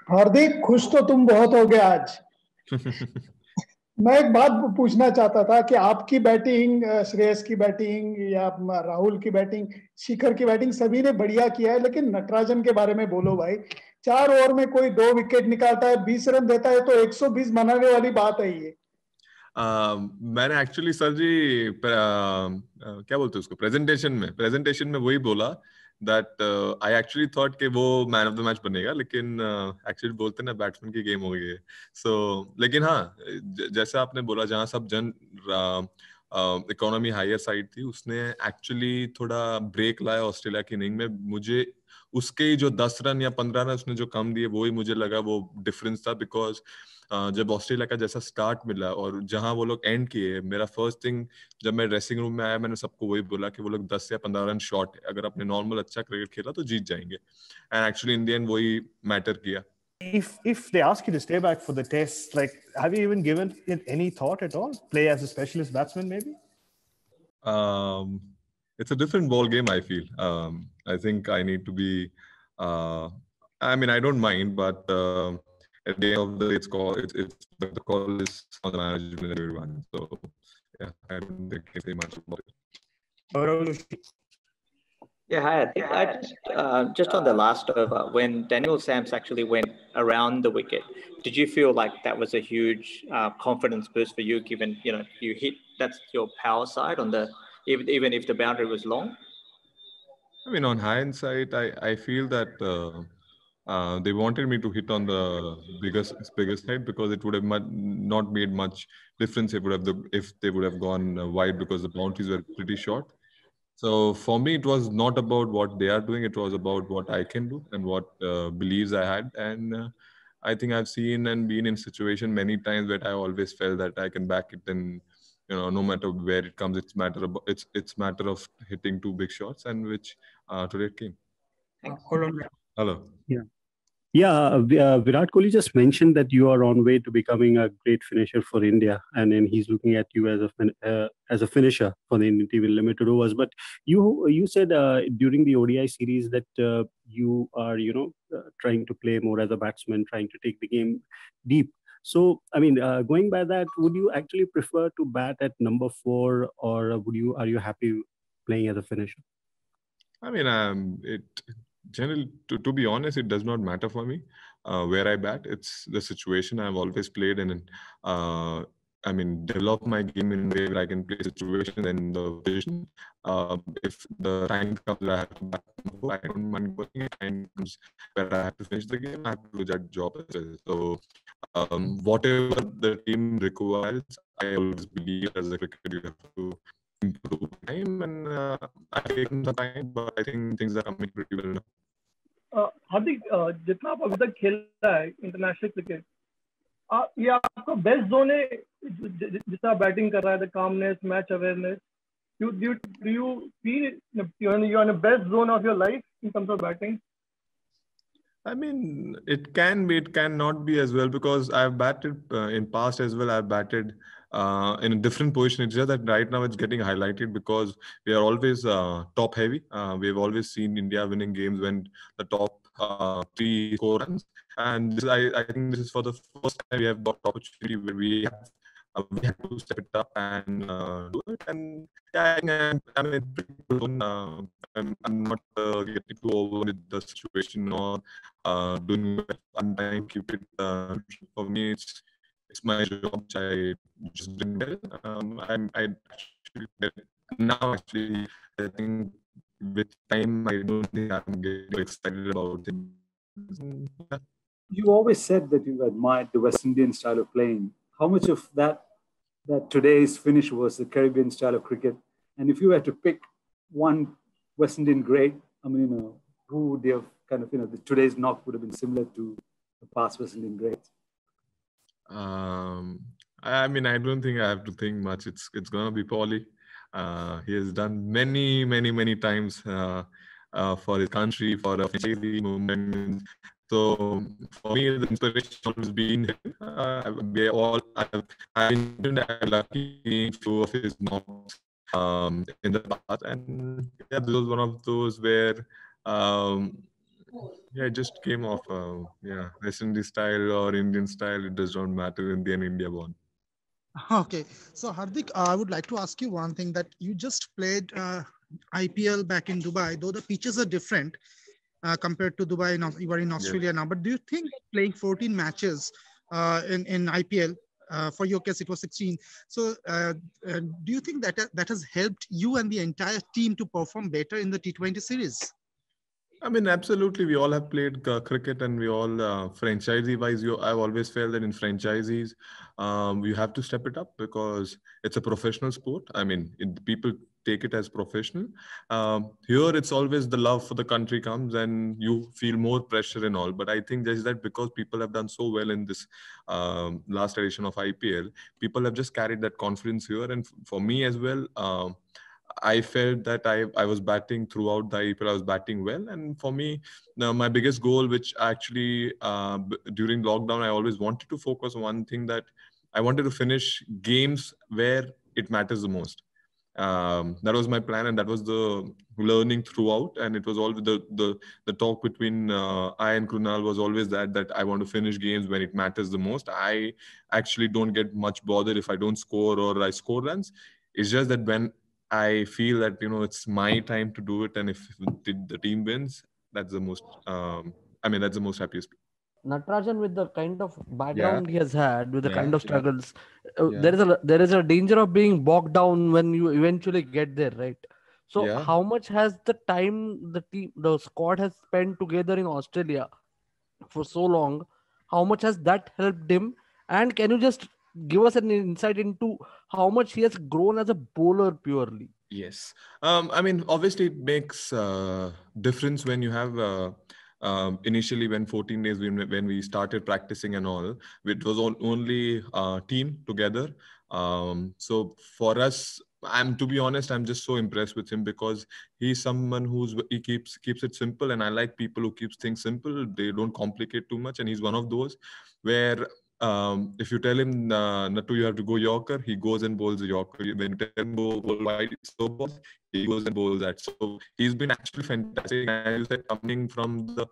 हार्दिक, खुश तो तुम बहुत हो गए आज। मैं एक बात पूछना चाहता था कि आपकी बैटिंग, श्रेयस की बैटिंग या राहुल की बैटिंग, शिखर की बैटिंग सभी ने बढ़िया किया है, लेकिन नटराजन के बारे में बोलो भाई। 4 ओवर में कोई 2 विकेट निकालता है, 20 रन देता है, तो 120 मनाने वाली बात है ये। मैंने एक्चुअली सर जी क्या बोलते हैं उसको, प्रेजेंटेशन में वही बोला दैट आई एक्चुअली थॉट कि वो मैन ऑफ द मैच बनेगा, लेकिन एक्चुअली बोलते ना बैट्समैन की गेम हो गई है। लेकिन हाँ, जैसे आपने बोला, जहाँ सब जन इकोनॉमी हायर साइड थी, उसने एक्चुअली थोड़ा ब्रेक लाया ऑस्ट्रेलिया की इनिंग में। मुझे उसके ही जो 10 रन या 15 रन उसने जो कम दिए, वो ही मुझे लगा वो डिफरेंस था। बिकॉज जब ऑस्ट्रेलिया का जैसा स्टार्ट मिला और जहां वो लोग एंड किए, मेरा फर्स्ट थिंग जब मैं ड्रेसिंग रूम में आया, मैंने सबको वही बोला कि वो लोग 10 या 15 रन शॉर्ट है, अगर अपने नॉर्मल अच्छा क्रिकेट खेला तो जीत जाएंगे। And actually in the end वही मैटर किया। If they ask you to stay back for the test, like, have you even given it any thought at all? Play as a specialist batsman, maybe? It's a different ball game, I feel. I think I need to be. I mean, I don't mind, but at the end of the day, it's the call is on the management and everyone. So yeah, I don't think I can say much about it. Yeah, hi. I think just on the last over, when Daniel Sams actually went around the wicket, did you feel like that was a huge confidence boost for you, given you hit, that's your power side on the, even if the boundary was long? I mean, on hindsight, I feel that they wanted me to hit on the biggest side, because it would have not made much difference if they would have gone wide, because the boundaries were pretty short. So for me, it was not about what they are doing. It was about what I can do and what beliefs I had. And I think I've seen and been in situation many times where I always felt that I can back it, and no matter where it comes, it's matter of hitting 2 big shots, and which today came. Hello. Yeah, Virat Kohli just mentioned that you are on way to becoming a great finisher for India, and then he's looking at you as a finisher for the Indian team in limited overs. But you said during the ODI series that you are trying to play more as a batsman, trying to take the game deep. So I mean, going by that, would you actually prefer to bat at number 4, or are you happy playing as a finisher? I mean, generally, to be honest, it does not matter for me where I bat. It's the situation. I've always played in. I mean, develop my game in a way where I can play situations and the vision. If the time comes where I have to bat, I don't mind going. If time comes where I have to finish the game, I have to do that job as well. So, whatever the team requires, I always believe as a cricketer you have to improve time, and I've taken some time, but I think things are coming pretty well now. हार्दिक, जितना आप अभी तक खेला है international cricket, ये आपका west zone है जिससे आप बैटिंग कर रहा है, the calmness, match awareness, do you feel you're in the best zone of your life in terms of batting? I mean, it can be, it cannot be as well, because I've batted in past as well. I've batted in a different position. It's just that right now it's getting highlighted because we are always top heavy. We've always seen India winning games when the top 3 score runs. And I think this is for the first time we have got opportunity where we have to step it up and do it. And yeah, I'm in pretty good zone. I'm not getting too over with the situation or doing well. I'm trying to keep it. For me, it's my job, which I just doing well. I actually now actually I think with time I don't think I'm getting excited about it. Yeah. You always said that you admired the West Indian style of playing. How much of that today's finish was the Caribbean style of cricket? And if you had to pick one West Indian great, I mean, who would you have kind of, the today's knock would have been similar to the past West Indian greats? I mean, I don't think I have to think much. It's gonna be Paulie. He has done many times for his country, for the daily movement. So for me, the inspiration has been him. I've been lucky few of his knocks in the past, and yeah, this was one of those where Yeah, it just came off. West Indies style or Indian style, it does not matter. Indian, India born. Okay, so Hardik, I would like to ask you one thing that you just played IPL back in Dubai, though the pitches are different compared to Dubai. Now you are in Australia now, but do you think playing 14 matches in IPL? For your case, it was 16. So, do you think that that has helped you and the entire team to perform better in the T20 series? I mean, absolutely. We all have played cricket, and we all franchisee-wise. I've always felt that in franchisees, you have to step it up because it's a professional sport. I mean, people take it as professional. Here, it's always the love for the country comes, and you feel more pressure and all. But I think just that because people have done so well in this last edition of IPL, people have just carried that confidence here, and for me as well. I felt that I was batting throughout the IPL. I was batting well, and for me, my biggest goal, which actually during lockdown, I always wanted to focus on one thing, that I wanted to finish games where it matters the most. That was my plan, and that was the learning throughout. And it was all the talk between I and Krunal was always that I want to finish games when it matters the most. I actually don't get much bothered if I don't score or I score runs. It's just that when I feel that it's my time to do it, and if the team wins, that's the most. That's the most happiest. Natarajan, with the kind of background he has had, with the kind of Yeah. struggles, Yeah. there is a danger of being bogged down when you eventually get there, right? So, Yeah. how much has the time the squad has spent together in Australia for so long? How much has that helped him? And can you just give us an insight into how much he has grown as a bowler purely? Yes. Obviously it makes difference when you have initially when 14 days when we started practicing and all, it was only team together. So for us, to be honest, I'm just so impressed with him because he's someone he keeps it simple, and I like people who keeps things simple. They don't complicate too much, and he's one of those where if you tell him, Nattu, you have to go Yorker, he goes and bowls a Yorker. When you tell him go wide, slow balls, he goes and bowls that. So he's been actually fantastic. As you said, coming from the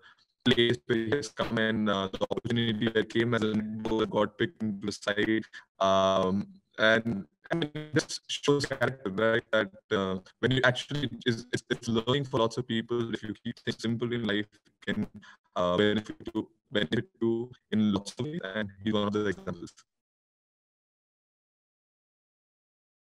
place where he has come, and the opportunity that came as a bowler got picked into the side. And this shows character, right? That when you actually, it's learning for lots of people. If you keep things simple in life, it can benefit you in lots of ways, and he's one of the examples.